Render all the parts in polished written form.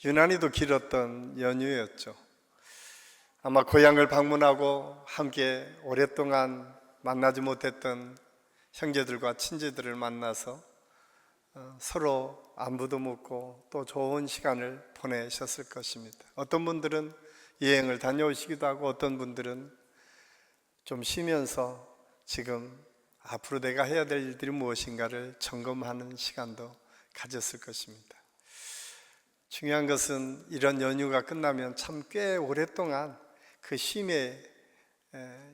유난히도 길었던 연휴였죠. 아마 고향을 방문하고 함께 오랫동안 만나지 못했던 형제들과 친지들을 만나서 서로 안부도 묻고 또 좋은 시간을 보내셨을 것입니다. 어떤 분들은 여행을 다녀오시기도 하고 어떤 분들은 좀 쉬면서 지금 앞으로 내가 해야 될 일들이 무엇인가를 점검하는 시간도 가졌을 것입니다. 중요한 것은 이런 연휴가 끝나면 참 꽤 오랫동안 그 쉼에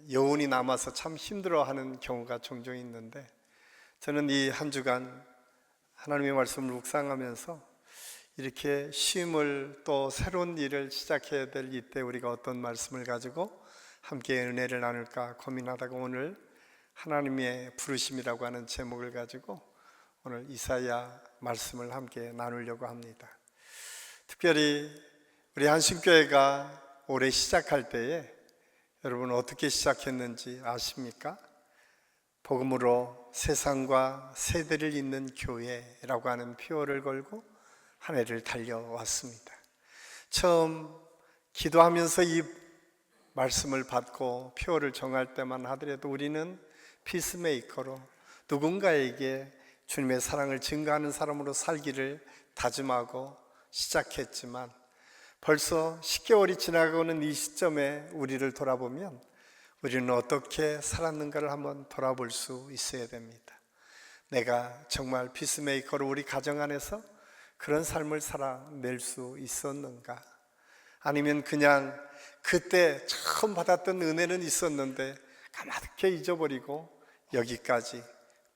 여운이 남아서 참 힘들어하는 경우가 종종 있는데, 저는 이 한 주간 하나님의 말씀을 묵상하면서 이렇게 쉼을 또 새로운 일을 시작해야 될 이때 우리가 어떤 말씀을 가지고 함께 은혜를 나눌까 고민하다가 오늘 하나님의 부르심이라고 하는 제목을 가지고 오늘 이사야 말씀을 함께 나누려고 합니다. 특별히 우리 한신교회가 올해 시작할 때에 여러분 어떻게 시작했는지 아십니까? 복음으로 세상과 세대를 잇는 교회라고 하는 표어를 걸고 한 해를 달려왔습니다. 처음 기도하면서 이 말씀을 받고 표어를 정할 때만 하더라도 우리는 피스메이커로 누군가에게 주님의 사랑을 증거하는 사람으로 살기를 다짐하고 시작했지만 벌써 10개월이 지나가는 이 시점에 우리를 돌아보면 우리는 어떻게 살았는가를 한번 돌아볼 수 있어야 됩니다. 내가 정말 피스메이커로 우리 가정 안에서 그런 삶을 살아낼 수 있었는가? 아니면 그냥 그때 처음 받았던 은혜는 있었는데 까맣게 잊어버리고 여기까지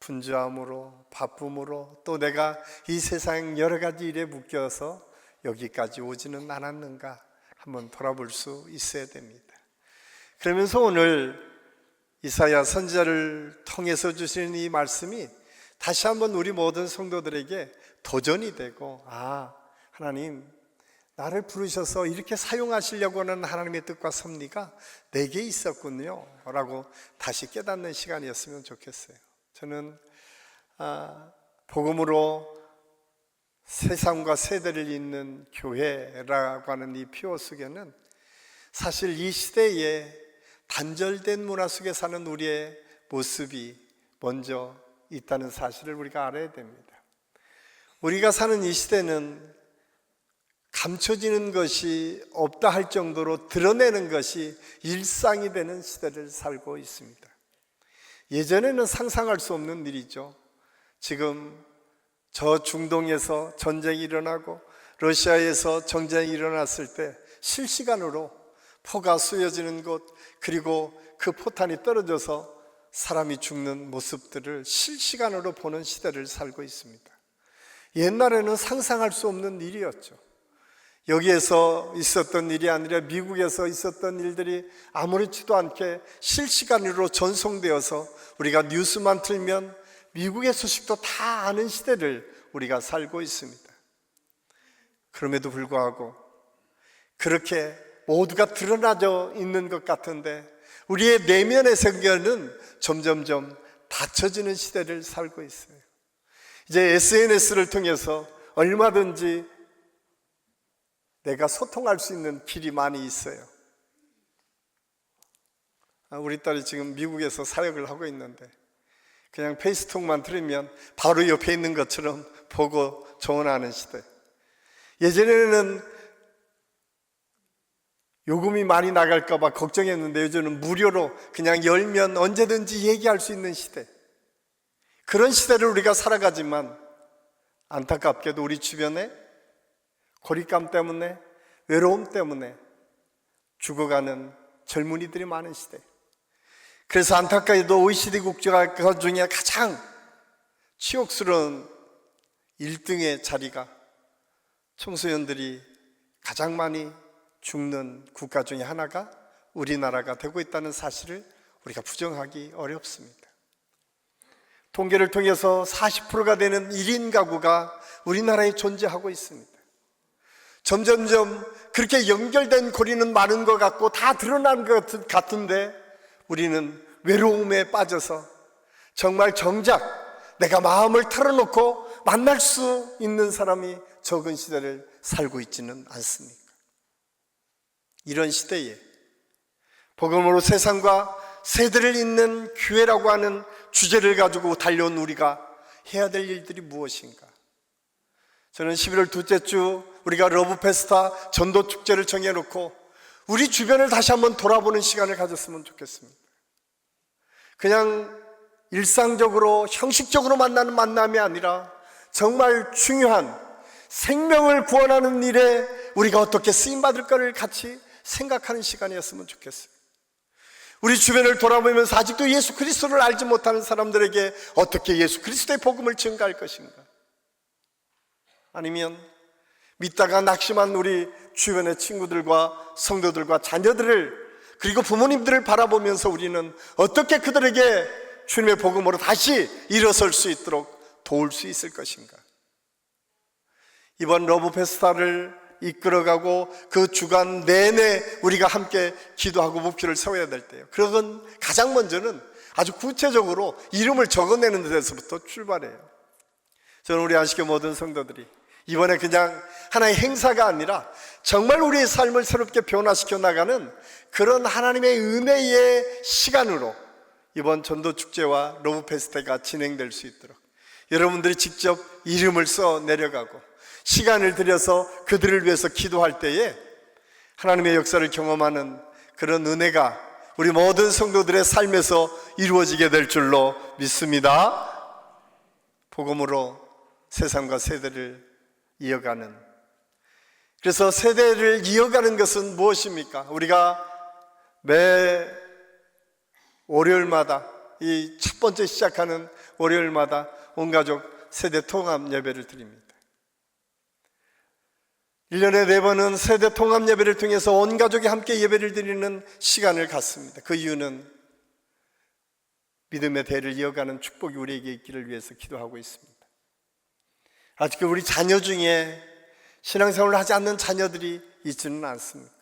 분주함으로 바쁨으로 또 내가 이 세상 여러 가지 일에 묶여서 여기까지 오지는 않았는가 한번 돌아볼 수 있어야 됩니다. 그러면서 오늘 이사야 선지자를 통해서 주시는 이 말씀이 다시 한번 우리 모든 성도들에게 도전이 되고, 하나님 나를 부르셔서 이렇게 사용하시려고 하는 하나님의 뜻과 섭리가 내게 있었군요 라고 다시 깨닫는 시간이었으면 좋겠어요. 저는 복음으로 세상과 세대를 잇는 교회라고 하는 이 표어 속에는 사실 이 시대에 단절된 문화 속에 사는 우리의 모습이 먼저 있다는 사실을 우리가 알아야 됩니다. 우리가 사는 이 시대는 감춰지는 것이 없다 할 정도로 드러내는 것이 일상이 되는 시대를 살고 있습니다. 예전에는 상상할 수 없는 일이죠. 지금 저 중동에서 전쟁이 일어나고 러시아에서 전쟁이 일어났을 때 실시간으로 포가 쏘여지는 곳, 그리고 그 포탄이 떨어져서 사람이 죽는 모습들을 실시간으로 보는 시대를 살고 있습니다. 옛날에는 상상할 수 없는 일이었죠. 여기에서 있었던 일이 아니라 미국에서 있었던 일들이 아무렇지도 않게 실시간으로 전송되어서 우리가 뉴스만 틀면 미국의 소식도 다 아는 시대를 우리가 살고 있습니다. 그럼에도 불구하고 그렇게 모두가 드러나져 있는 것 같은데 우리의 내면의 세계는 점점점 닫혀지는 시대를 살고 있어요. 이제 SNS를 통해서 얼마든지 내가 소통할 수 있는 길이 많이 있어요. 우리 딸이 지금 미국에서 사역을 하고 있는데 그냥 페이스톡만 들으면 바로 옆에 있는 것처럼 보고 조언하는 시대. 예전에는 요금이 많이 나갈까 봐 걱정했는데 요즘은 무료로 그냥 열면 언제든지 얘기할 수 있는 시대. 그런 시대를 우리가 살아가지만 안타깝게도 우리 주변에 고립감 때문에 외로움 때문에 죽어가는 젊은이들이 많은 시대. 그래서 안타깝게도 OECD 국가 중에 가장 치욕스러운 1등의 자리가 청소년들이 가장 많이 죽는 국가 중에 하나가 우리나라가 되고 있다는 사실을 우리가 부정하기 어렵습니다. 통계를 통해서 40%가 되는 1인 가구가 우리나라에 존재하고 있습니다. 점점점 그렇게 연결된 고리는 많은 것 같고 다 드러난 것 같은데 우리는 외로움에 빠져서 정말 정작 내가 마음을 털어놓고 만날 수 있는 사람이 적은 시대를 살고 있지는 않습니까? 이런 시대에 복음으로 세상과 세대를 잇는 교회라고 하는 주제를 가지고 달려온 우리가 해야 될 일들이 무엇인가? 저는 11월 둘째 주 우리가 러브 페스타 전도 축제를 정해놓고 우리 주변을 다시 한번 돌아보는 시간을 가졌으면 좋겠습니다. 그냥 일상적으로 형식적으로 만나는 만남이 아니라 정말 중요한 생명을 구원하는 일에 우리가 어떻게 쓰임받을 것을 같이 생각하는 시간이었으면 좋겠어요. 우리 주변을 돌아보면서 아직도 예수 그리스도를 알지 못하는 사람들에게 어떻게 예수 그리스도의 복음을 증가할 것인가? 아니면 믿다가 낙심한 우리 주변의 친구들과 성도들과 자녀들을 그리고 부모님들을 바라보면서 우리는 어떻게 그들에게 주님의 복음으로 다시 일어설 수 있도록 도울 수 있을 것인가? 이번 러브 페스타를 이끌어가고 그 주간 내내 우리가 함께 기도하고 목표를 세워야 될 때요. 그건 가장 먼저는 아주 구체적으로 이름을 적어내는 데서부터 출발해요. 저는 우리 안식교 모든 성도들이 이번에 그냥 하나의 행사가 아니라 정말 우리의 삶을 새롭게 변화시켜 나가는 그런 하나님의 은혜의 시간으로 이번 전도축제와 러브 페스타가 진행될 수 있도록 여러분들이 직접 이름을 써 내려가고 시간을 들여서 그들을 위해서 기도할 때에 하나님의 역사를 경험하는 그런 은혜가 우리 모든 성도들의 삶에서 이루어지게 될 줄로 믿습니다. 복음으로 세상과 세대를 이어가는, 그래서 세대를 이어가는 것은 무엇입니까? 우리가 매 월요일마다 이 첫 번째 시작하는 월요일마다 온 가족 세대 통합 예배를 드립니다. 1년에 4번은 세대 통합 예배를 통해서 온 가족이 함께 예배를 드리는 시간을 갖습니다. 그 이유는 믿음의 대를 이어가는 축복이 우리에게 있기를 위해서 기도하고 있습니다. 아직도 우리 자녀 중에 신앙생활을 하지 않는 자녀들이 있지는 않습니까?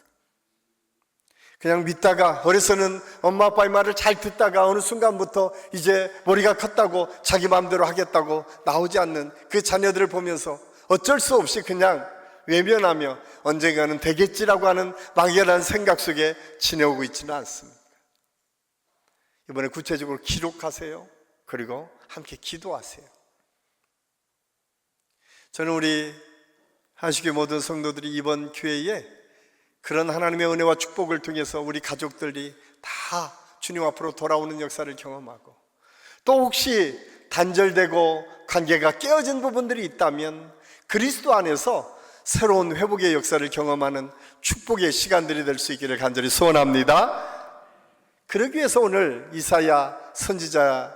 그냥 믿다가 어려서는 엄마 아빠의 말을 잘 듣다가 어느 순간부터 이제 머리가 컸다고 자기 마음대로 하겠다고 나오지 않는 그 자녀들을 보면서 어쩔 수 없이 그냥 외면하며 언젠가는 되겠지라고 하는 막연한 생각 속에 지내오고 있지는 않습니다. 이번에 구체적으로 기록하세요. 그리고 함께 기도하세요. 저는 우리 안식교 모든 성도들이 이번 기회에 그런 하나님의 은혜와 축복을 통해서 우리 가족들이 다 주님 앞으로 돌아오는 역사를 경험하고, 또 혹시 단절되고 관계가 깨어진 부분들이 있다면 그리스도 안에서 새로운 회복의 역사를 경험하는 축복의 시간들이 될 수 있기를 간절히 소원합니다. 그러기 위해서 오늘 이사야 선지자,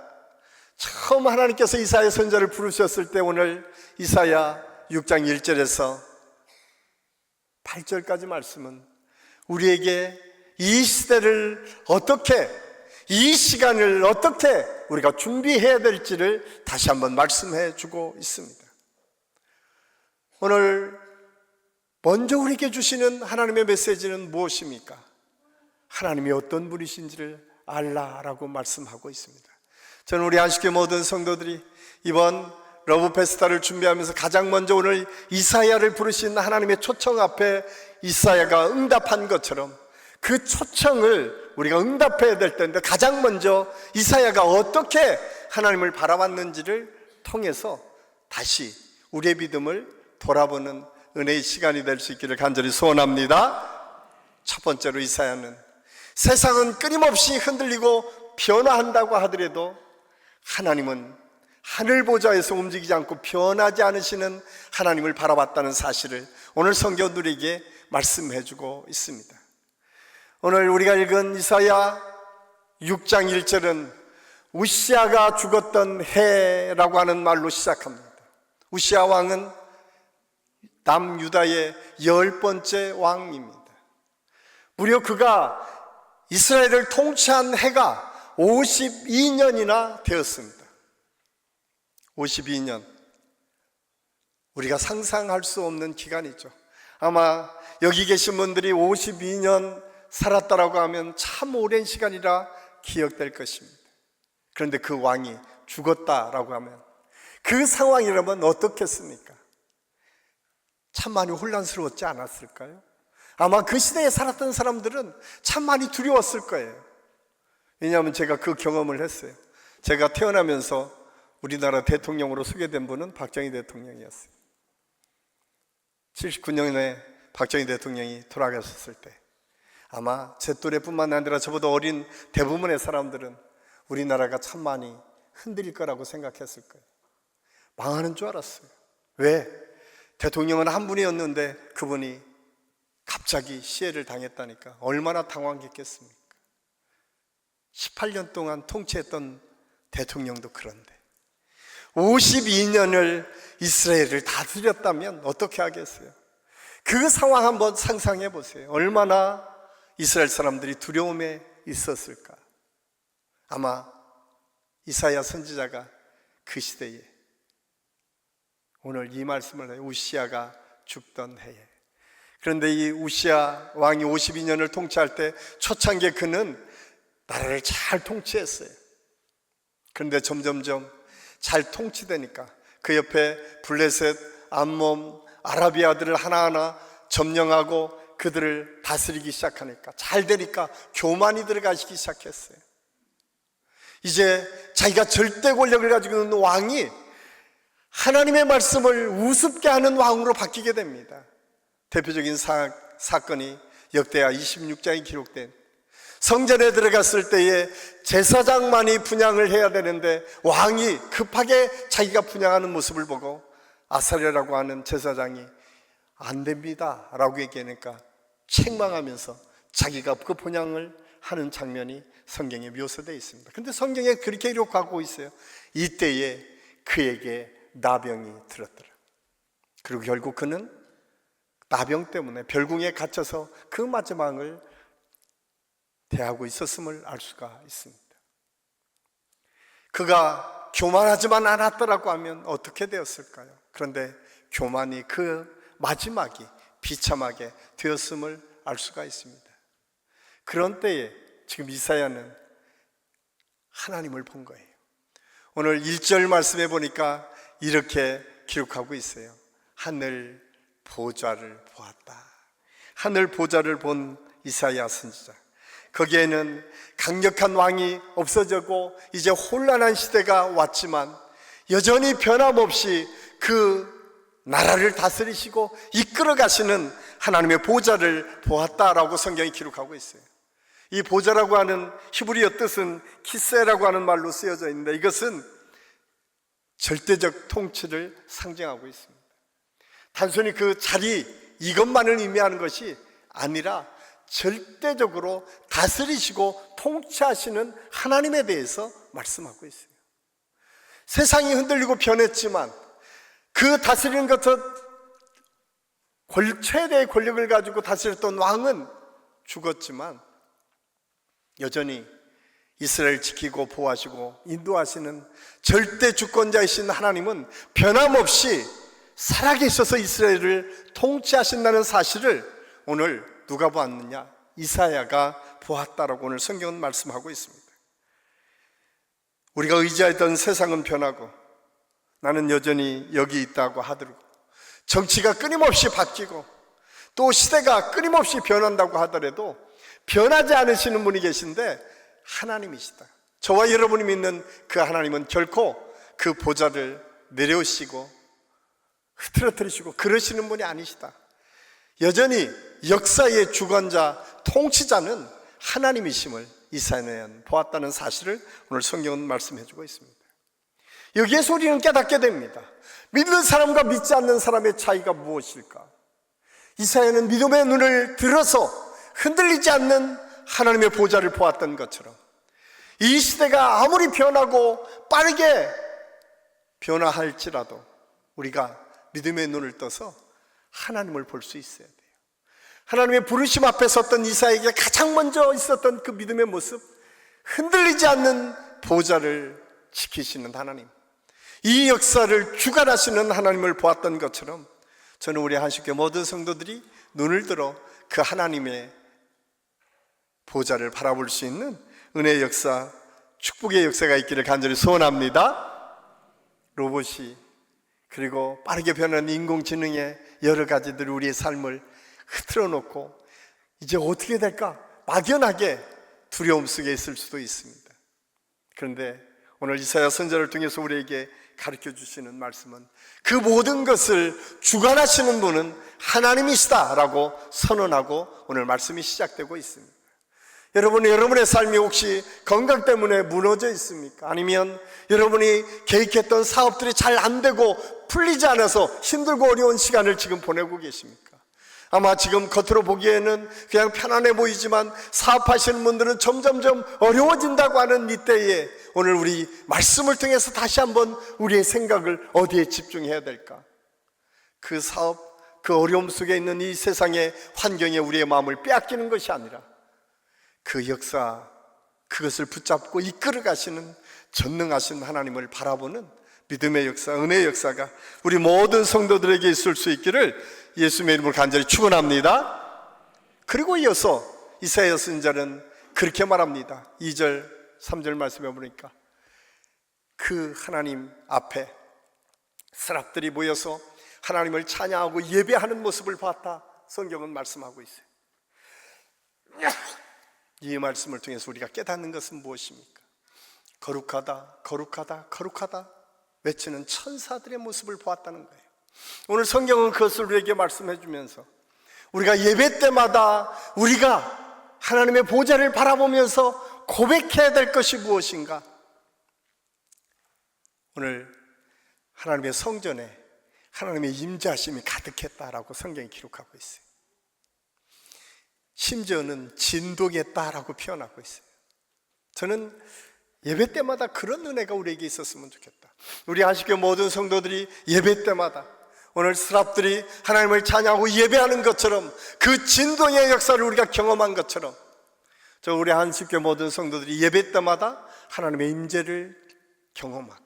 처음 하나님께서 이사야 선지자를 부르셨을 때 오늘 이사야 6장 1절에서 8절까지 말씀은 우리에게 이 시대를 어떻게, 이 시간을 어떻게 우리가 준비해야 될지를 다시 한번 말씀해 주고 있습니다. 오늘 먼저 우리에게 주시는 하나님의 메시지는 무엇입니까? 하나님이 어떤 분이신지를 알라라고 말씀하고 있습니다. 저는 우리 안식교 모든 성도들이 이번 러브 페스타를 준비하면서 가장 먼저 오늘 이사야를 부르신 하나님의 초청 앞에 이사야가 응답한 것처럼 그 초청을 우리가 응답해야 될 텐데, 가장 먼저 이사야가 어떻게 하나님을 바라봤는지를 통해서 다시 우리의 믿음을 돌아보는 은혜의 시간이 될 수 있기를 간절히 소원합니다. 첫 번째로 이사야는 세상은 끊임없이 흔들리고 변화한다고 하더라도 하나님은 하늘 보좌에서 움직이지 않고 변하지 않으시는 하나님을 바라봤다는 사실을 오늘 성경들에게 말씀해 주고 있습니다. 오늘 우리가 읽은 이사야 6장 1절은 우시아가 죽었던 해라고 하는 말로 시작합니다. 우시아 왕은 남유다의 10번째 왕입니다. 무려 그가 이스라엘을 통치한 해가 52년이나 되었습니다. 52년, 우리가 상상할 수 없는 기간이죠. 아마 여기 계신 분들이 52년 살았다라고 하면 참 오랜 시간이라 기억될 것입니다. 그런데 그 왕이 죽었다라고 하면 그 상황이라면 어떻겠습니까? 참 많이 혼란스러웠지 않았을까요? 아마 그 시대에 살았던 사람들은 참 많이 두려웠을 거예요. 왜냐하면 제가 그 경험을 했어요. 제가 태어나면서 우리나라 대통령으로 소개된 분은 박정희 대통령이었어요. 79년에 박정희 대통령이 돌아가셨을 때 아마 제 또래뿐만 아니라 저보다 어린 대부분의 사람들은 우리나라가 참 많이 흔들릴 거라고 생각했을 거예요. 망하는 줄 알았어요. 왜? 대통령은 한 분이었는데 그분이 갑자기 시해를 당했다니까 얼마나 당황했겠습니까? 18년 동안 통치했던 대통령도 그런데 52년을 이스라엘을 다스렸다면 어떻게 하겠어요? 그 상황 한번 상상해 보세요. 얼마나 이스라엘 사람들이 두려움에 있었을까? 아마 이사야 선지자가 그 시대에 오늘 이 말씀을 해요. 우시아가 죽던 해에. 그런데 이 우시아 왕이 52년을 통치할 때 초창기에 그는 나라를 잘 통치했어요. 그런데 점점점 잘 통치되니까 그 옆에 블레셋, 암몬, 아라비아들을 하나하나 점령하고 그들을 다스리기 시작하니까 잘 되니까 교만이 들어가시기 시작했어요. 이제 자기가 절대 권력을 가지고 있는 왕이 하나님의 말씀을 우습게 하는 왕으로 바뀌게 됩니다. 대표적인 사건이 역대하 26장에 기록된 성전에 들어갔을 때에 제사장만이 분향을 해야 되는데 왕이 급하게 자기가 분향하는 모습을 보고 아사랴라고 하는 제사장이 안 됩니다 라고 얘기하니까 책망하면서 자기가 그 분향을 하는 장면이 성경에 묘사되어 있습니다. 근데 성경에 그렇게 기록하고 있어요. 이때에 그에게 나병이 들었더라. 그리고 결국 그는 나병 때문에 별궁에 갇혀서 그 마지막을 대하고 있었음을 알 수가 있습니다. 그가 교만하지만 않았더라고 하면 어떻게 되었을까요? 그런데 교만이 그 마지막이 비참하게 되었음을 알 수가 있습니다. 그런 때에 지금 이사야는 하나님을 본 거예요. 오늘 1절 말씀해 보니까 이렇게 기록하고 있어요. 하늘 보좌를 보았다. 하늘 보좌를 본 이사야 선지자. 거기에는 강력한 왕이 없어지고 이제 혼란한 시대가 왔지만 여전히 변함없이 그 나라를 다스리시고 이끌어 가시는 하나님의 보좌를 보았다라고 성경이 기록하고 있어요. 이 보좌라고 하는 히브리어 뜻은 키세라고 하는 말로 쓰여져 있는데 이것은 절대적 통치를 상징하고 있습니다. 단순히 그 자리 이것만을 의미하는 것이 아니라 절대적으로 다스리시고 통치하시는 하나님에 대해서 말씀하고 있어요. 세상이 흔들리고 변했지만 그 다스리는 것은 최대의 권력을 가지고 다스렸던 왕은 죽었지만 여전히 이스라엘 지키고 보호하시고 인도하시는 절대 주권자이신 하나님은 변함없이 살아계셔서 이스라엘을 통치하신다는 사실을 오늘 누가 보았느냐? 이사야가 보았다라고 오늘 성경은 말씀하고 있습니다. 우리가 의지하던 세상은 변하고 나는 여전히 여기 있다고 하더라도 정치가 끊임없이 바뀌고 또 시대가 끊임없이 변한다고 하더라도 변하지 않으시는 분이 계신데 하나님이시다. 저와 여러분이 믿는 그 하나님은 결코 그 보좌를 내려오시고 흐트러뜨리시고 그러시는 분이 아니시다. 여전히 역사의 주관자, 통치자는 하나님이심을 이사야는 보았다는 사실을 오늘 성경은 말씀해주고 있습니다. 여기에서 우리는 깨닫게 됩니다. 믿는 사람과 믿지 않는 사람의 차이가 무엇일까? 이사야는 믿음의 눈을 들어서 흔들리지 않는 하나님의 보좌를 보았던 것처럼 이 시대가 아무리 변하고 빠르게 변화할지라도 우리가 믿음의 눈을 떠서 하나님을 볼 수 있어야 돼요. 하나님의 부르심 앞에 섰던 이사야에게 가장 먼저 있었던 그 믿음의 모습, 흔들리지 않는 보좌를 지키시는 하나님, 이 역사를 주관하시는 하나님을 보았던 것처럼 저는 우리 한식교 모든 성도들이 눈을 들어 그 하나님의 보좌를 바라볼 수 있는 은혜의 역사, 축복의 역사가 있기를 간절히 소원합니다. 로봇이 그리고 빠르게 변하는 인공지능의 여러 가지들 우리의 삶을 흐트러 놓고 이제 어떻게 될까 막연하게 두려움 속에 있을 수도 있습니다. 그런데 오늘 이사야 선지자를 통해서 우리에게 가르쳐 주시는 말씀은 그 모든 것을 주관하시는 분은 하나님이시다라고 선언하고 오늘 말씀이 시작되고 있습니다. 여러분의 삶이 혹시 건강 때문에 무너져 있습니까? 아니면 여러분이 계획했던 사업들이 잘 안 되고 풀리지 않아서 힘들고 어려운 시간을 지금 보내고 계십니까? 아마 지금 겉으로 보기에는 그냥 편안해 보이지만 사업하시는 분들은 점점점 어려워진다고 하는 이때에 오늘 우리 말씀을 통해서 다시 한번 우리의 생각을 어디에 집중해야 될까? 그 사업, 그 어려움 속에 있는 이 세상의 환경에 우리의 마음을 빼앗기는 것이 아니라 그 역사, 그것을 붙잡고 이끌어 가시는 전능하신 하나님을 바라보는 믿음의 역사, 은혜의 역사가 우리 모든 성도들에게 있을 수 있기를 예수님의 이름으로 간절히 축원합니다. 그리고 이어서 이사야 선지자는 그렇게 말합니다. 2절, 3절 말씀해 보니까 그 하나님 앞에 스랍들이 모여서 하나님을 찬양하고 예배하는 모습을 봤다. 성경은 말씀하고 있어요. 이 말씀을 통해서 우리가 깨닫는 것은 무엇입니까? 거룩하다, 거룩하다, 거룩하다 외치는 천사들의 모습을 보았다는 거예요. 오늘 성경은 그것을 우리에게 말씀해 주면서 우리가 예배 때마다 우리가 하나님의 보좌를 바라보면서 고백해야 될 것이 무엇인가? 오늘 하나님의 성전에 하나님의 임재하심이 가득했다라고 성경이 기록하고 있어요. 심지어는 진동했다라고 표현하고 있어요. 저는 예배 때마다 그런 은혜가 우리에게 있었으면 좋겠다. 우리 안식교 모든 성도들이 예배 때마다 오늘 스랍들이 하나님을 찬양하고 예배하는 것처럼 그 진동의 역사를 우리가 경험한 것처럼 저 우리 안식교 모든 성도들이 예배 때마다 하나님의 임재를 경험하고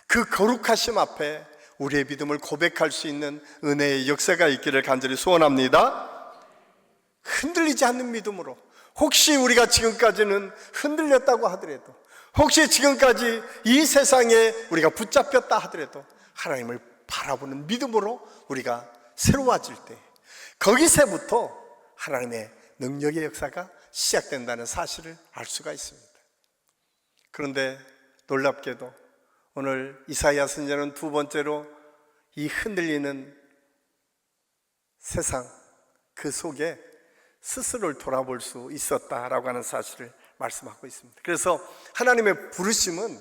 그 거룩하심 앞에 우리의 믿음을 고백할 수 있는 은혜의 역사가 있기를 간절히 소원합니다. 흔들리지 않는 믿음으로, 혹시 우리가 지금까지는 흔들렸다고 하더라도, 혹시 지금까지 이 세상에 우리가 붙잡혔다 하더라도 하나님을 바라보는 믿음으로 우리가 새로워질 때 거기서부터 하나님의 능력의 역사가 시작된다는 사실을 알 수가 있습니다. 그런데 놀랍게도 오늘 이사야 선지자는 두 번째로 이 흔들리는 세상 그 속에 스스로를 돌아볼 수 있었다라고 하는 사실을 말씀하고 있습니다. 그래서 하나님의 부르심은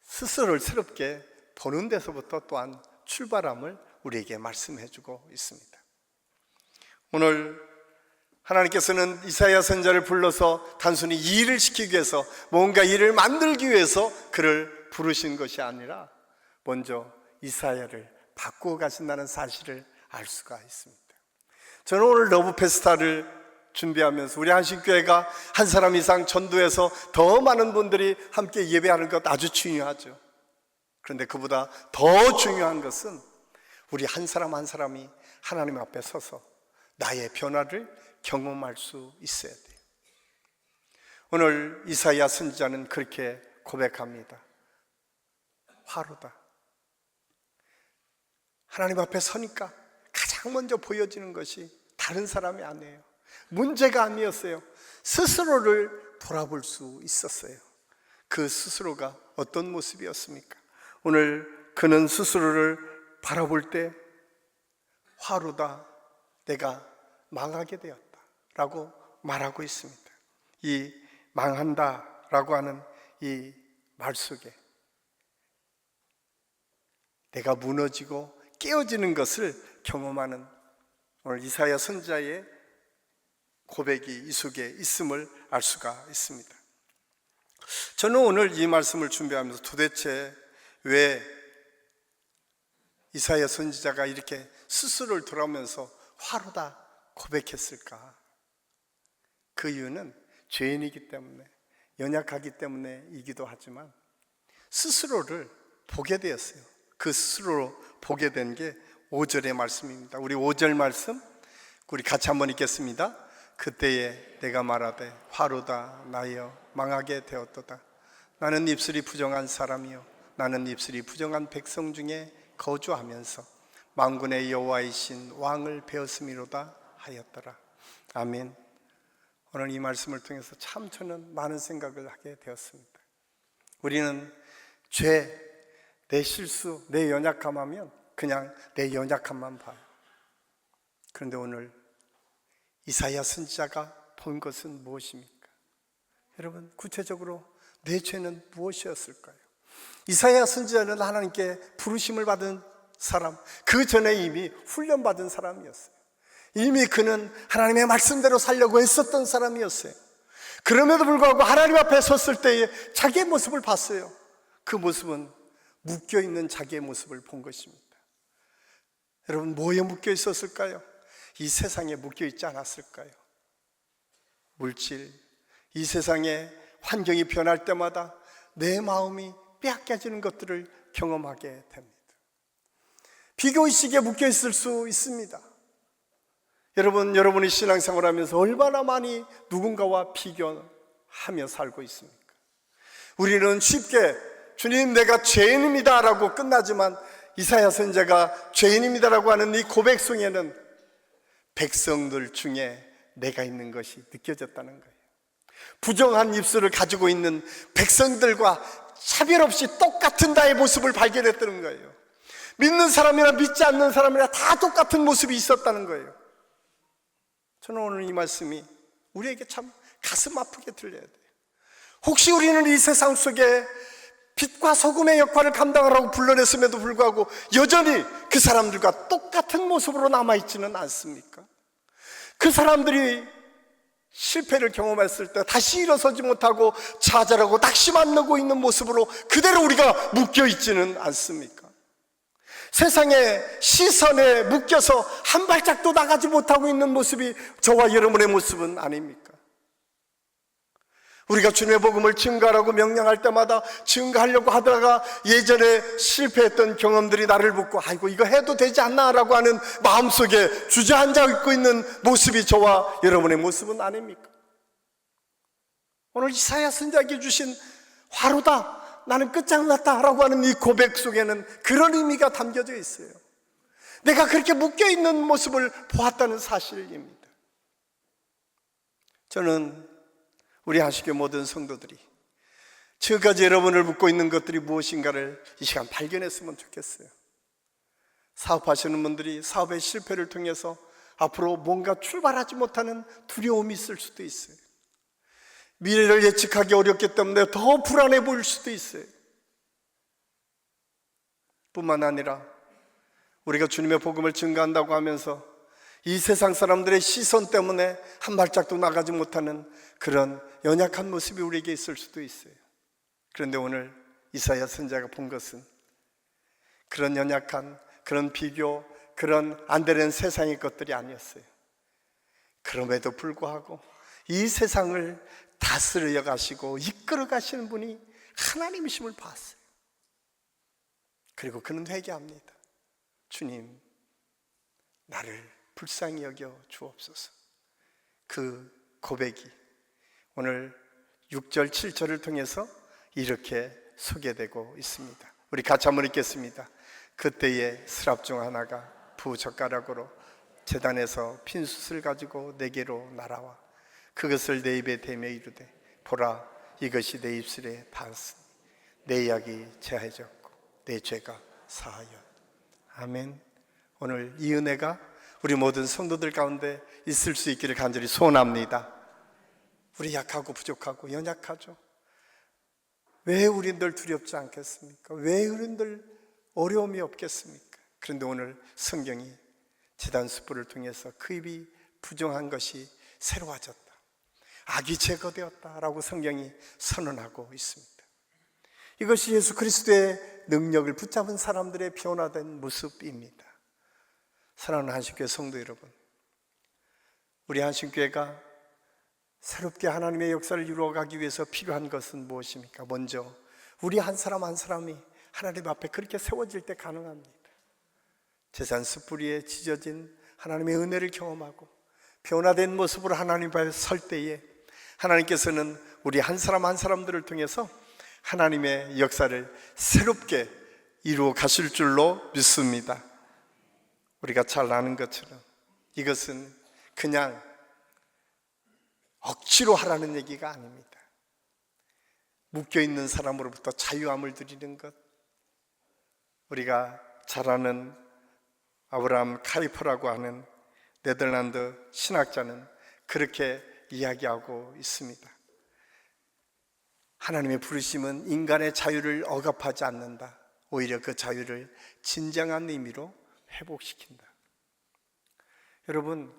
스스로를 새롭게 보는 데서부터 또한 출발함을 우리에게 말씀해 주고 있습니다. 오늘 하나님께서는 이사야 선지자를 불러서 단순히 일을 시키기 위해서, 뭔가 일을 만들기 위해서 그를 부르신 것이 아니라 먼저 이사야를 바꾸어 가신다는 사실을 알 수가 있습니다. 저는 오늘 러브 페스타를 준비하면서 우리 한식교회가 한 사람 이상 전도해서 더 많은 분들이 함께 예배하는 것 아주 중요하죠. 그런데 그보다 더 중요한 것은 우리 한 사람 한 사람이 하나님 앞에 서서 나의 변화를 경험할 수 있어야 돼요. 오늘 이사야 선지자는 그렇게 고백합니다. 화로다. 하나님 앞에 서니까 가장 먼저 보여지는 것이 다른 사람이 아니에요. 문제가 아니었어요. 스스로를 돌아볼 수 있었어요. 그 스스로가 어떤 모습이었습니까? 오늘 그는 스스로를 바라볼 때 화로다, 내가 망하게 되었다 라고 말하고 있습니다. 이 망한다 라고 하는 이 말 속에 내가 무너지고 깨어지는 것을 경험하는 오늘 이사야 선지자의 고백이 이 속에 있음을 알 수가 있습니다. 저는 오늘 이 말씀을 준비하면서 도대체 왜 이사야 선지자가 이렇게 스스로를 돌아오면서 화로다 고백했을까? 그 이유는 죄인이기 때문에, 연약하기 때문에이기도 하지만 스스로를 보게 되었어요. 그 스스로 보게 된 게 5절의 말씀입니다. 우리 5절 말씀 우리 같이 한번 읽겠습니다. 그때에 내가 말하되 화로다 나여 망하게 되었도다. 나는 입술이 부정한 사람이요 나는 입술이 부정한 백성 중에 거주하면서 만군의 여호와이신 왕을 배웠음이로다 하였더라. 아멘. 오늘 이 말씀을 통해서 참 저는 많은 생각을 하게 되었습니다. 우리는 죄, 내 실수, 내 연약함 하면 그냥 내 연약함만 봐요. 그런데 오늘 이사야 선지자가 본 것은 무엇입니까? 여러분, 구체적으로 내 죄는 무엇이었을까요? 이사야 선지자는 하나님께 부르심을 받은 사람, 그 전에 이미 훈련받은 사람이었어요. 이미 그는 하나님의 말씀대로 살려고 애썼던 사람이었어요. 그럼에도 불구하고 하나님 앞에 섰을 때에 자기의 모습을 봤어요. 그 모습은 묶여있는 자기의 모습을 본 것입니다. 여러분, 뭐에 묶여 있었을까요? 이 세상에 묶여 있지 않았을까요? 물질, 이 세상의 환경이 변할 때마다 내 마음이 빼앗겨지는 것들을 경험하게 됩니다. 비교의식에 묶여 있을 수 있습니다. 여러분이 신앙생활 하면서 얼마나 많이 누군가와 비교하며 살고 있습니까? 우리는 쉽게 주님, 내가 죄인입니다 라고 끝나지만 이사야 선지자가 죄인입니다라고 하는 이 고백 속에는 백성들 중에 내가 있는 것이 느껴졌다는 거예요. 부정한 입술을 가지고 있는 백성들과 차별 없이 똑같은 나의 모습을 발견했다는 거예요. 믿는 사람이나 믿지 않는 사람이나 다 똑같은 모습이 있었다는 거예요. 저는 오늘 이 말씀이 우리에게 참 가슴 아프게 들려야 돼요. 혹시 우리는 이 세상 속에 빛과 소금의 역할을 감당하라고 불러냈음에도 불구하고 여전히 그 사람들과 똑같은 모습으로 남아있지는 않습니까? 그 사람들이 실패를 경험했을 때 다시 일어서지 못하고 좌절하고 낙심만 나고 있는 모습으로 그대로 우리가 묶여있지는 않습니까? 세상의 시선에 묶여서 한 발짝도 나가지 못하고 있는 모습이 저와 여러분의 모습은 아닙니까? 우리가 주님의 복음을 증거하라고 명령할 때마다 증거하려고 하다가 예전에 실패했던 경험들이 나를 붙고 아이고 이거 해도 되지 않나 라고 하는 마음속에 주저앉아 있고 있는 모습이 저와 여러분의 모습은 아닙니까? 오늘 이사야 선지자에게 주신 화로다, 나는 끝장났다 라고 하는 이 고백 속에는 그런 의미가 담겨져 있어요. 내가 그렇게 묶여있는 모습을 보았다는 사실입니다. 저는 우리 하시교 모든 성도들이 지금까지 여러분을 묶고 있는 것들이 무엇인가를 이 시간 발견했으면 좋겠어요. 사업하시는 분들이 사업의 실패를 통해서 앞으로 뭔가 출발하지 못하는 두려움이 있을 수도 있어요. 미래를 예측하기 어렵기 때문에 더 불안해 보일 수도 있어요. 뿐만 아니라 우리가 주님의 복음을 증거한다고 하면서 이 세상 사람들의 시선 때문에 한 발짝도 나가지 못하는 그런 연약한 모습이 우리에게 있을 수도 있어요. 그런데 오늘 이사야 선지자가 본 것은 그런 연약한, 그런 비교, 그런 안 되는 세상의 것들이 아니었어요. 그럼에도 불구하고 이 세상을 다스려 가시고 이끌어 가시는 분이 하나님이심을 봤어요. 그리고 그는 회개합니다. 주님, 나를 불쌍히 여겨 주옵소서. 그 고백이 오늘 6절, 7절을 통해서 이렇게 소개되고 있습니다. 우리 같이 한번 읽겠습니다. 그때에 스랍 중 하나가 부젓가락으로 제단에서 핀숯을 가지고 내게로 날아와 그것을 내 입에 대며 이르되 보라, 이것이 내 입술에 닿았으니 내 약이 제하여졌고 내 죄가 사하여. 아멘. 오늘 이 은혜가 우리 모든 성도들 가운데 있을 수 있기를 간절히 소원합니다. 우리 약하고 부족하고 연약하죠. 왜 우리들 두렵지 않겠습니까? 왜 우리들 어려움이 없겠습니까? 그런데 오늘 성경이 제단 숯불을 통해서 그 입이 부정한 것이 새로워졌다, 악이 제거되었다라고 성경이 선언하고 있습니다. 이것이 예수 그리스도의 능력을 붙잡은 사람들의 변화된 모습입니다. 사랑하는 한신교회 성도 여러분, 우리 한신교회가 새롭게 하나님의 역사를 이루어가기 위해서 필요한 것은 무엇입니까? 먼저 우리 한 사람 한 사람이 하나님 앞에 그렇게 세워질 때 가능합니다. 제단 숯불 위에 지져진 하나님의 은혜를 경험하고 변화된 모습으로 하나님 앞에 설 때에 하나님께서는 우리 한 사람 한 사람들을 통해서 하나님의 역사를 새롭게 이루어 가실 줄로 믿습니다. 우리가 잘 아는 것처럼 이것은 그냥 억지로 하라는 얘기가 아닙니다. 묶여있는 사람으로부터 자유함을 드리는 것, 우리가 잘 아는 아브라함 카이퍼라고 하는 네덜란드 신학자는 그렇게 이야기하고 있습니다. 하나님의 부르심은 인간의 자유를 억압하지 않는다. 오히려 그 자유를 진정한 의미로 회복시킨다. 여러분,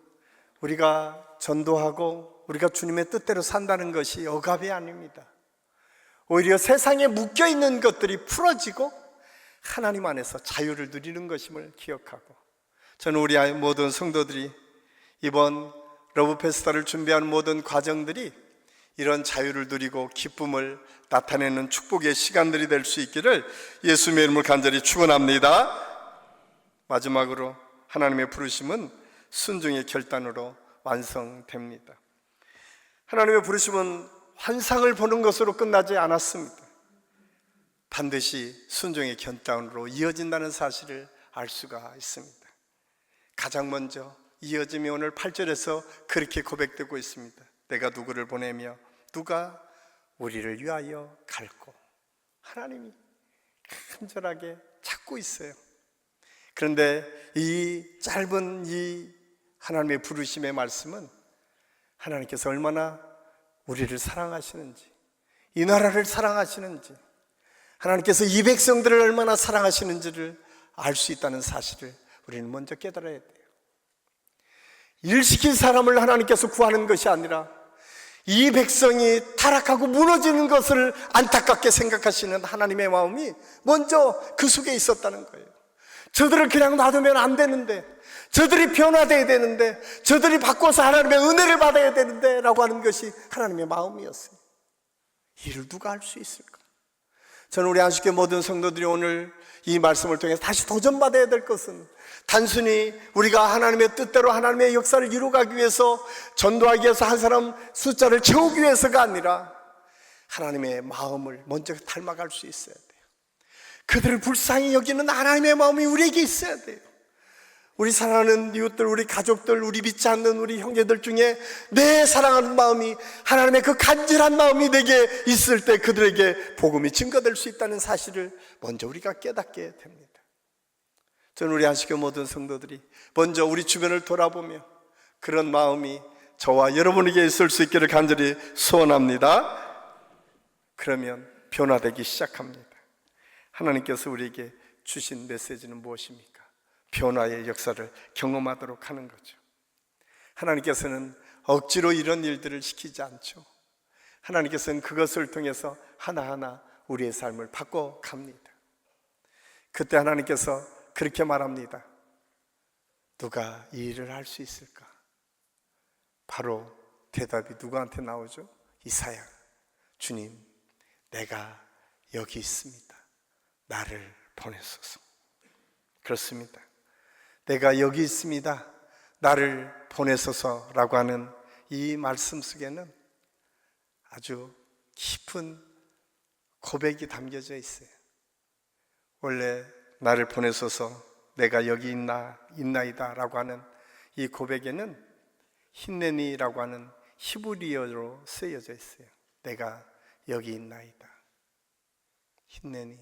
우리가 전도하고 우리가 주님의 뜻대로 산다는 것이 억압이 아닙니다. 오히려 세상에 묶여있는 것들이 풀어지고 하나님 안에서 자유를 누리는 것임을 기억하고, 저는 우리 모든 성도들이 이번 러브 페스타를 준비하는 모든 과정들이 이런 자유를 누리고 기쁨을 나타내는 축복의 시간들이 될 수 있기를 예수님의 이름으로 간절히 축원합니다. 마지막으로 하나님의 부르심은 순종의 결단으로 완성됩니다. 하나님의 부르심은 환상을 보는 것으로 끝나지 않았습니다. 반드시 순종의 결단으로 이어진다는 사실을 알 수가 있습니다. 가장 먼저 이어짐이 오늘 8절에서 그렇게 고백되고 있습니다. 내가 누구를 보내며 누가 우리를 위하여 갈고. 하나님이 간절하게 찾고 있어요. 그런데 이 짧은 이 하나님의 부르심의 말씀은 하나님께서 얼마나 우리를 사랑하시는지, 이 나라를 사랑하시는지, 하나님께서 이 백성들을 얼마나 사랑하시는지를 알 수 있다는 사실을 우리는 먼저 깨달아야 돼요. 일시킨 사람을 하나님께서 구하는 것이 아니라 이 백성이 타락하고 무너지는 것을 안타깝게 생각하시는 하나님의 마음이 먼저 그 속에 있었다는 거예요. 저들을 그냥 놔두면 안 되는데, 저들이 변화되어야 되는데, 저들이 바꿔서 하나님의 은혜를 받아야 되는데 라고 하는 것이 하나님의 마음이었어요. 이를 누가 할 수 있을까? 저는 우리 안식교 모든 성도들이 오늘 이 말씀을 통해서 다시 도전받아야 될 것은 단순히 우리가 하나님의 뜻대로 하나님의 역사를 이루어가기 위해서, 전도하기 위해서 한 사람 숫자를 채우기 위해서가 아니라 하나님의 마음을 먼저 닮아갈 수 있어야 돼요. 그들을 불쌍히 여기는 하나님의 마음이 우리에게 있어야 돼요. 우리 사랑하는 이웃들, 우리 가족들, 우리 믿지 않는 우리 형제들 중에 내 사랑하는 마음이, 하나님의 그 간절한 마음이 내게 있을 때 그들에게 복음이 증거될 수 있다는 사실을 먼저 우리가 깨닫게 됩니다. 저는 우리 안식교 모든 성도들이 먼저 우리 주변을 돌아보며 그런 마음이 저와 여러분에게 있을 수 있기를 간절히 소원합니다. 그러면 변화되기 시작합니다. 하나님께서 우리에게 주신 메시지는 무엇입니까? 변화의 역사를 경험하도록 하는 거죠. 하나님께서는 억지로 이런 일들을 시키지 않죠. 하나님께서는 그것을 통해서 하나하나 우리의 삶을 바꿔갑니다. 그때 하나님께서 그렇게 말합니다. 누가 이 일을 할 수 있을까? 바로 대답이 누구한테 나오죠? 이사야, 주님, 내가 여기 있습니다. 나를 보내소서. 그렇습니다. 내가 여기 있습니다. 나를 보내소서라고 하는 이 말씀 속에는 아주 깊은 고백이 담겨져 있어요. 원래 나를 보내소서, 내가 여기 있나이다 라고 하는 이 고백에는 힌네니라고 하는 히브리어로 쓰여져 있어요. 내가 여기 있나이다. 힌네니.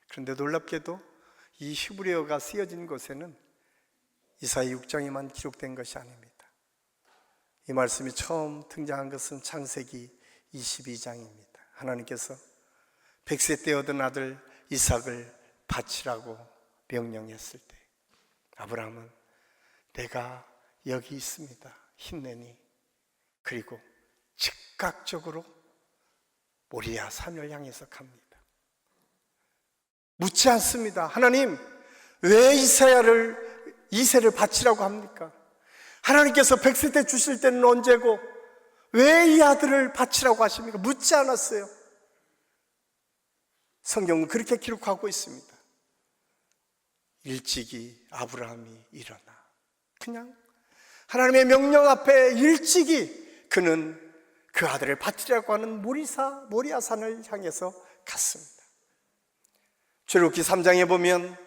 그런데 놀랍게도 이 히브리어가 쓰여진 곳에는 이사야 6장에만 기록된 것이 아닙니다. 이 말씀이 처음 등장한 것은 창세기 22장입니다. 하나님께서 100세 때 얻은 아들 이삭을 바치라고 명령했을 때 아브라함은 내가 여기 있습니다. 힘내니. 그리고 즉각적으로 모리아 산을 향해서 갑니다. 묻지 않습니다. 하나님, 왜 이새를 바치라고 합니까? 하나님께서 100세 때 주실 때는 언제고 왜 이 아들을 바치라고 하십니까? 묻지 않았어요. 성경은 그렇게 기록하고 있습니다. 일찍이 아브라함이 일어나 그냥 하나님의 명령 앞에 일찍이 그는 그 아들을 바치라고 하는 모리아산을 향해서 갔습니다. 출애굽기 3장에 보면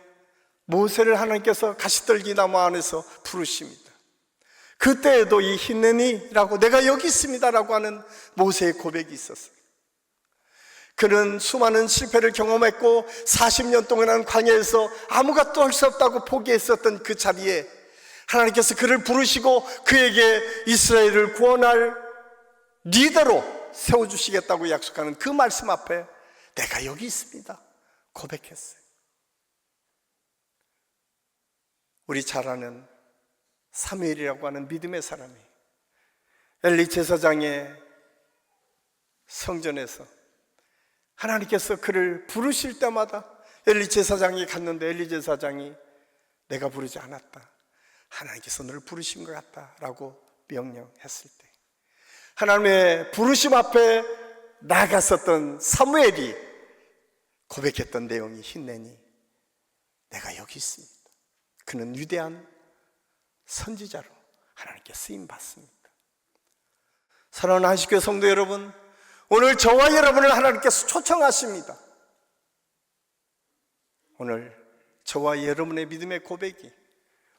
모세를 하나님께서 가시떨기 나무 안에서 부르십니다. 그때에도 이 히네니라고, 내가 여기 있습니다라고 하는 모세의 고백이 있었어요. 그는 수많은 실패를 경험했고 40년 동안 광야에서 아무것도 할 수 없다고 포기했었던 그 자리에 하나님께서 그를 부르시고 그에게 이스라엘을 구원할 리더로 세워주시겠다고 약속하는 그 말씀 앞에 내가 여기 있습니다 고백했어요. 우리 잘 아는 사무엘이라고 하는 믿음의 사람이 엘리 제사장의 성전에서 하나님께서 그를 부르실 때마다 엘리 제사장이 갔는데 엘리 제사장이 내가 부르지 않았다, 하나님께서 너를 부르신 것 같다 라고 명령했을 때 하나님의 부르심 앞에 나갔었던 사무엘이 고백했던 내용이 히네니, 내가 여기 있습니다. 그는 위대한 선지자로 하나님께 쓰임받습니다. 사랑하는 한식교회 성도 여러분, 오늘 저와 여러분을 하나님께서 초청하십니다. 오늘 저와 여러분의 믿음의 고백이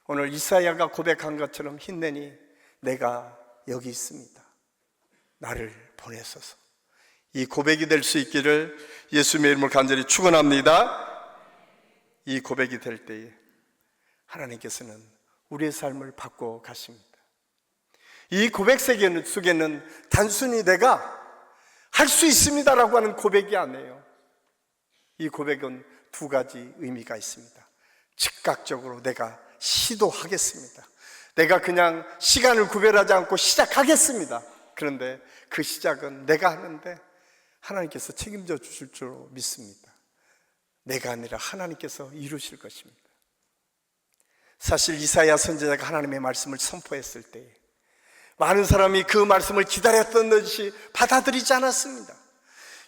오늘 이사야가 고백한 것처럼 히네니, 내가 여기 있습니다, 나를 보내소서, 이 고백이 될 수 있기를 예수님의 이름으로 간절히 축원합니다. 이 고백이 될 때에 하나님께서는 우리의 삶을 바꿔 가십니다. 이 고백 속에는 단순히 내가 할 수 있습니다라고 하는 고백이 아니에요. 이 고백은 두 가지 의미가 있습니다. 즉각적으로 내가 시도하겠습니다. 내가 그냥 시간을 구별하지 않고 시작하겠습니다. 그런데 그 시작은 내가 하는데 하나님께서 책임져 주실 줄 믿습니다. 내가 아니라 하나님께서 이루실 것입니다. 사실 이사야 선지자가 하나님의 말씀을 선포했을 때 많은 사람이 그 말씀을 기다렸던 듯이 받아들이지 않았습니다.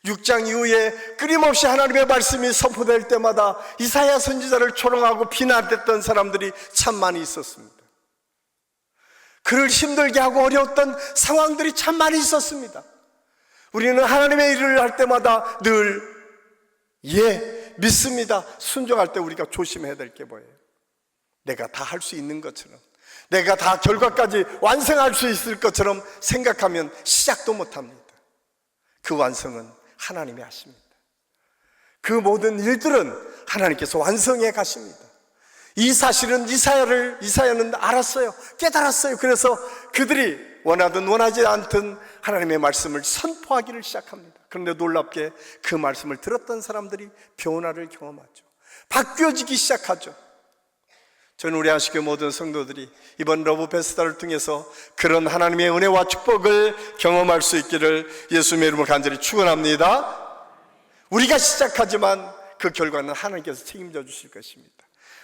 6장 이후에 끊임없이 하나님의 말씀이 선포될 때마다 이사야 선지자를 조롱하고 비난했던 사람들이 참 많이 있었습니다. 그를 힘들게 하고 어려웠던 상황들이 참 많이 있었습니다. 우리는 하나님의 일을 할 때마다 늘 믿습니다, 순종할 때 우리가 조심해야 될 게 뭐예요? 내가 다 할 수 있는 것처럼, 내가 다 결과까지 완성할 수 있을 것처럼 생각하면 시작도 못합니다. 그 완성은 하나님이 하십니다. 그 모든 일들은 하나님께서 완성해 가십니다. 이 사실은 이사야는 알았어요. 깨달았어요. 그래서 그들이 원하든 원하지 않든 하나님의 말씀을 선포하기를 시작합니다. 그런데 놀랍게 그 말씀을 들었던 사람들이 변화를 경험하죠. 바뀌어지기 시작하죠. 저는 우리 한식교회 모든 성도들이 이번 러브 페스타를 통해서 그런 하나님의 은혜와 축복을 경험할 수 있기를 예수님의 이름으로 간절히 축원합니다. 우리가 시작하지만 그 결과는 하나님께서 책임져 주실 것입니다.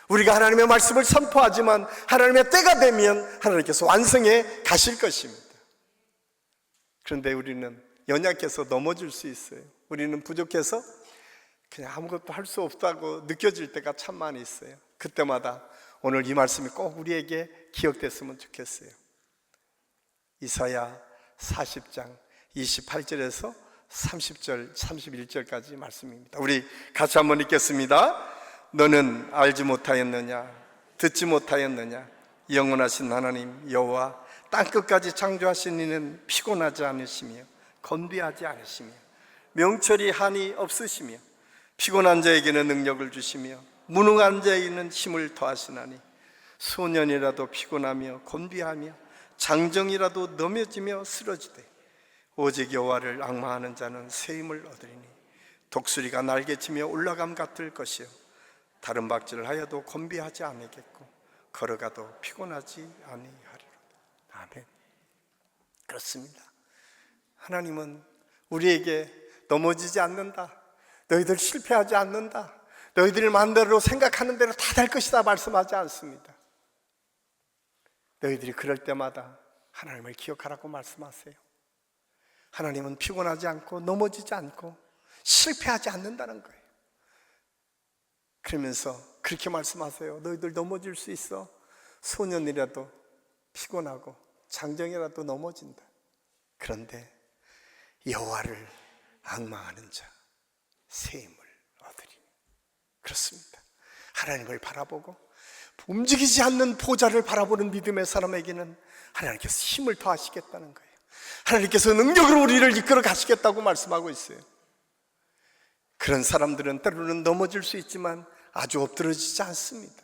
우리가 하나님의 말씀을 선포하지만 하나님의 때가 되면 하나님께서 완성해 가실 것입니다. 그런데 우리는 연약해서 넘어질 수 있어요. 우리는 부족해서 그냥 아무것도 할 수 없다고 느껴질 때가 참 많이 있어요. 그때마다 오늘 이 말씀이 꼭 우리에게 기억됐으면 좋겠어요. 이사야 40장 28절에서 30절, 31절까지 말씀입니다. 우리 같이 한번 읽겠습니다. 너는 알지 못하였느냐? 듣지 못하였느냐? 영원하신 하나님 여호와 땅끝까지 창조하신 이는 피곤하지 않으시며 건비하지 않으시며 명철이 한이 없으시며 피곤한 자에게는 능력을 주시며 무능한 자에게는 힘을 더하시나니 소년이라도 피곤하며 건비하며 장정이라도 넘어지며 쓰러지되 오직 여호와를 앙망하는 자는 새 힘을 얻으리니 독수리가 날개치며 올라감 같을 것이요 다른 박질을 하여도 건비하지 않겠고 걸어가도 피곤하지 아니하리로다. 아멘. 그렇습니다. 하나님은 우리에게 넘어지지 않는다, 너희들 실패하지 않는다, 너희들 마음대로 생각하는 대로 다 될 것이다 말씀하지 않습니다. 너희들이 그럴 때마다 하나님을 기억하라고 말씀하세요. 하나님은 피곤하지 않고 넘어지지 않고 실패하지 않는다는 거예요. 그러면서 그렇게 말씀하세요. 너희들 넘어질 수 있어. 소년이라도 피곤하고 장정이라도 넘어진다. 그런데 여호와를 앙망하는 자 새 힘을 얻으리니. 그렇습니다. 하나님을 바라보고 움직이지 않는 보좌를 바라보는 믿음의 사람에게는 하나님께서 힘을 더하시겠다는 거예요. 하나님께서 능력으로 우리를 이끌어 가시겠다고 말씀하고 있어요. 그런 사람들은 때로는 넘어질 수 있지만 아주 엎드러지지 않습니다.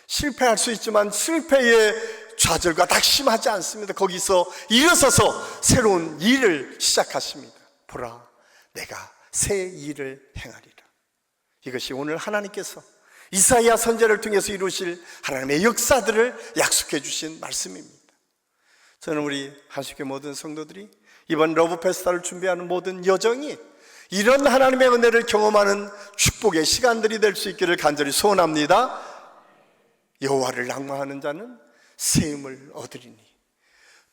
실패할 수 있지만 실패의 좌절과 낙심하지 않습니다. 거기서 일어서서 새로운 일을 시작하십니다. 보라, 내가 새 일을 행하리라. 이것이 오늘 하나님께서 이사야 선지자를 통해서 이루실 하나님의 역사들을 약속해 주신 말씀입니다. 저는 우리 한식교 모든 성도들이 이번 러브 페스타를 준비하는 모든 여정이 이런 하나님의 은혜를 경험하는 축복의 시간들이 될 수 있기를 간절히 소원합니다. 여호와를 낭망하는 자는 새 힘을 얻으리니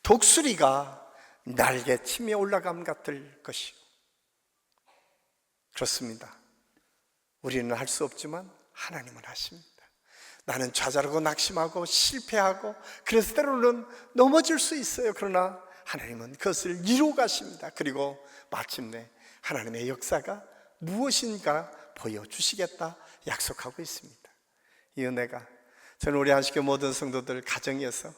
독수리가 날개 치며 올라감 같을 것이요. 그렇습니다. 우리는 할 수 없지만 하나님은 하십니다. 나는 좌절하고 낙심하고 실패하고 그래서 때로는 넘어질 수 있어요. 그러나 하나님은 그것을 이루어 가십니다. 그리고 마침내 하나님의 역사가 무엇인가 보여주시겠다 약속하고 있습니다. 이 은혜가 저는 우리 한식교 모든 성도들 가정에서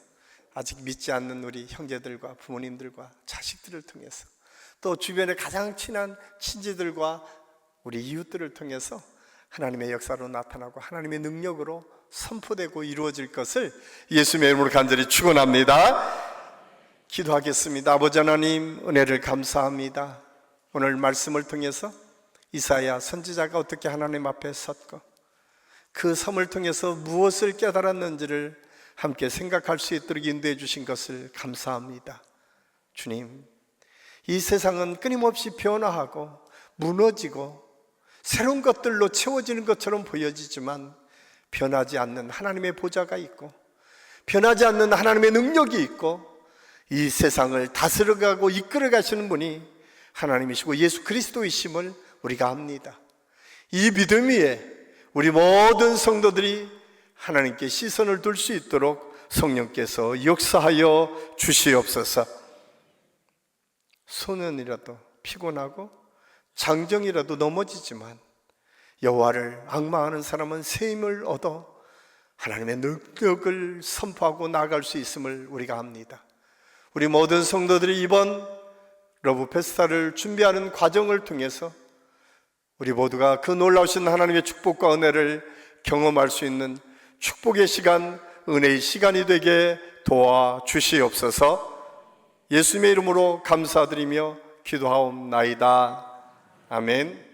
아직 믿지 않는 우리 형제들과 부모님들과 자식들을 통해서 또 주변의 가장 친한 친지들과 우리 이웃들을 통해서 하나님의 역사로 나타나고 하나님의 능력으로 선포되고 이루어질 것을 예수님의 이름으로 간절히 축원합니다. 기도하겠습니다. 아버지 하나님, 은혜를 감사합니다. 오늘 말씀을 통해서 이사야 선지자가 어떻게 하나님 앞에 섰고 그 섬을 통해서 무엇을 깨달았는지를 함께 생각할 수 있도록 인도해 주신 것을 감사합니다. 주님, 이 세상은 끊임없이 변화하고 무너지고 새로운 것들로 채워지는 것처럼 보여지지만 변하지 않는 하나님의 보좌가 있고 변하지 않는 하나님의 능력이 있고 이 세상을 다스려가고 이끌어가시는 분이 하나님이시고 예수 그리스도이심을 우리가 압니다. 이 믿음 위에 우리 모든 성도들이 하나님께 시선을 둘 수 있도록 성령께서 역사하여 주시옵소서. 소년이라도 피곤하고 장정이라도 넘어지지만 여호와를 앙망하는 사람은 새 힘을 얻어 하나님의 능력을 선포하고 나아갈 수 있음을 우리가 압니다. 우리 모든 성도들이 이번 러브 페스타를 준비하는 과정을 통해서 우리 모두가 그 놀라우신 하나님의 축복과 은혜를 경험할 수 있는 축복의 시간, 은혜의 시간이 되게 도와주시옵소서. 예수님의 이름으로 감사드리며 기도하옵나이다. 아멘.